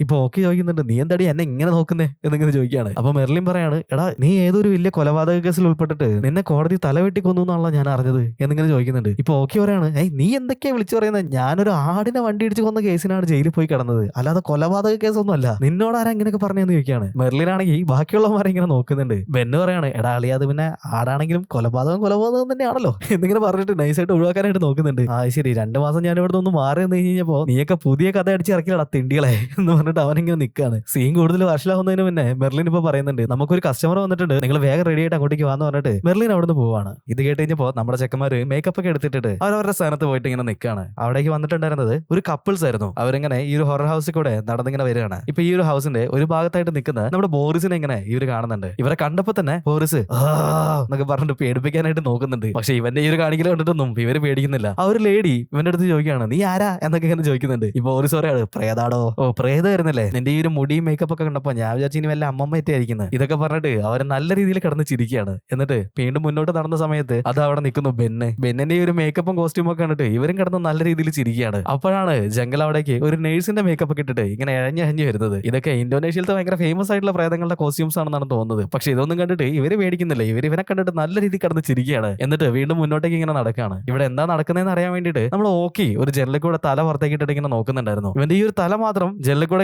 ഇപ്പൊ ഓക്കെ ചോദിക്കുന്നുണ്ട്, നീ എന്താടി എന്നെ ഇങ്ങനെ നോക്കുന്നേ എന്നിങ്ങനെ ചോദിക്കുകയാണ്. അപ്പൊ മെർലിൻ പറയാണ്, എടാ നീ ഏതൊരു വലിയ കൊലപാതക കേസിൽ ഉൾപ്പെട്ടിട്ട് നിന്നെ കോടതി തലവെട്ടി കൊന്നു എന്നാണല്ലോ ഞാൻ അറിഞ്ഞത് എന്നിങ്ങനെ ചോദിക്കുന്നുണ്ട്. ഇപ്പൊ ഓക്കെ പറയാണ്, നീ എന്തൊക്കെയാ വിളിച്ചു പറയുന്നത്? ഞാനൊരു ആടിനെ വണ്ടി ഇടിച്ച് കൊന്ന കേസിനാണ് ജയിലിൽ പോയി കിടന്നത്, അല്ലാതെ കൊലപാതക കേസൊന്നും അല്ല. നിന്നോട് ആരാ ഇങ്ങനെയൊക്കെ പറഞ്ഞെന്ന് ചോദിക്കുകയാണ്. മെർലിനാണെങ്കിൽ ബാക്കിയുള്ളവന്മാരെ ഇങ്ങനെ നോക്കുന്നുണ്ട്. ബെന്ന് പറയാണ്, എടാ അളിയാത് പിന്നെ ആടാണെങ്കിലും കൊലപാതകം തന്നെയാണല്ലോ എന്നിങ്ങനെ പറഞ്ഞിട്ട് നൈസായിട്ട് ഒഴിവാക്കാനായിട്ട് നോക്കുന്നുണ്ട്. ശരി, 2 മാസം ഞാൻ ഇവിടെ നിന്ന് മാറി നിന്ന് കഴിഞ്ഞപ്പോ നീയൊക്കെ പുതിയ കഥ അടിച്ച് ഇറക്കിയടാ തിണ്ടികളെ എന്ന് പറഞ്ഞിട്ട് അവനിങ്ങനെ നിൽക്കാണ്. സീൻ കൂടുതൽ വഷളാവുന്നതിന് മുന്നേ മെർലിൻ ഇപ്പൊ പറയുന്നുണ്ട്, നമുക്കൊരു കസ്റ്റമർ വന്നിട്ടുണ്ട്, നിങ്ങൾ വേഗം റെഡി ആയിട്ട് അങ്ങോട്ടേക്ക് വാന്ന് പറഞ്ഞിട്ട് മെർലിൻ അവിടുന്ന് പോവാണ്. ഇത് കേട്ട് കഴിഞ്ഞപ്പോ നമ്മുടെ ചെക്കന്മാര് മേക്കപ്പ് ഒക്കെ എടുത്തിട്ട് അവരവരുടെ സ്ഥാനത്ത് പോയിട്ട് ഇങ്ങനെ നിൽക്കാണ്. അവിടേക്ക് വന്നിട്ടുണ്ടായിരുന്നത് ഒരു കപ്പിൾസ് ആയിരുന്നു. അവരിങ്ങനെ ഈ ഒരു ഹൊറർ ഹൗസിൽ കൂടെ നടന്നിങ്ങനെ വരികയാണ്. ഇപ്പൊ ഈ ഒരു ഹൗസിന്റെ ഒരു ഭാഗത്തായിട്ട് നിൽക്കുന്ന നമ്മുടെ ബോറിസിനെ ഇങ്ങനെ ഇവര് കാണുന്നുണ്ട്. ഇവരെ കണ്ടപ്പോ തന്നെ ബോറിസ് എന്നൊക്കെ പറഞ്ഞിട്ട് പേടിപ്പിക്കാനായിട്ട് നോക്കുന്നുണ്ട്. പക്ഷെ ഇവന്റെ ഈ ഒരു കാണിക്കൽ കണ്ടിട്ടൊന്നും ഇവര് പേടിക്കുന്നില്ല. ആ ഒരു ലേഡി ഇവന്റെ അടുത്ത് ചോദിക്കുകയാണ്, നീ ആരാ എന്നൊക്കെ ഇങ്ങനെ ചോദിക്കുന്നുണ്ട്. ഈ ബോറിസ് പറയാണ്, പ്രേതാടോ. പ്രേതമായിരുന്നല്ലേ, നിന്റെ ഈ ഒരു മുടിയും മേക്കപ്പ് ഒക്കെ കണ്ടപ്പോ ഞാൻ വിചാരിച്ചു ഇനി വല്ല അമ്മമ്മ എത്തിയായിരിക്കുന്നത്. ഇതൊക്കെ പറഞ്ഞിട്ട് അവര് നല്ല രീതിയിൽ കിടന്ന് ചിരിക്കുകയാണ്. എന്നിട്ട് വീണ്ടും മുന്നോട്ട് നടന്ന സമയത്ത് അത് അവിടെ നിൽക്കുന്നു ബെന്നിന്റെ ഈ ഒരു മേക്കപ്പും കോസ്റ്റ്യൂം ഒക്കെ കണ്ടിട്ട് ഇവരും കിടന്ന് നല്ല രീതിയിൽ ചിരിക്കുകയാണ്. അപ്പോഴാണ് ജംഗൽ അവിടേക്ക് ഒരു നേഴ്സിന്റെ മേക്കപ്പ് ഒക്കെ ഇട്ടിട്ട് ഇങ്ങനെ ഇഴഞ്ഞു വരുന്നത്. ഇതൊക്കെ ഇന്തോനേഷ്യയിലത്തെ ഭയങ്കര ഫേമസ് ആയിട്ടുള്ള പ്രേതങ്ങളുടെ കോസ്റ്റ്യൂംസ് ആണെന്നാണ് തോന്നുന്നത്. പക്ഷെ ഇതൊന്നും കണ്ടിട്ട് ഇവര് പേടിക്കുന്നില്ല. ഇവനെ കണ്ടിട്ട് നല്ല രീതിയിൽ കിടന്ന് ചിരിക്കുകയാണ്. എന്നിട്ട് വീണ്ടും മുന്നോട്ടേക്ക് ഇങ്ങനെ നടക്കുകയാണ്. ഇവിടെ എന്താ നടക്കുന്നതെന്ന് അറിയാൻ വേണ്ടിയിട്ട് നമ്മൾ ഓക്കി ഒരു ജനലിൽ കൂടെ തല പുറത്തേക്കിട്ടിട്ട് ഇങ്ങനെ നോക്കുന്നുണ്ടായിരുന്നു. ഇവന്റെ ഈ ഒരു തല മാത്രം ജനലിൽ കൂടെ ഇങ്ങനെ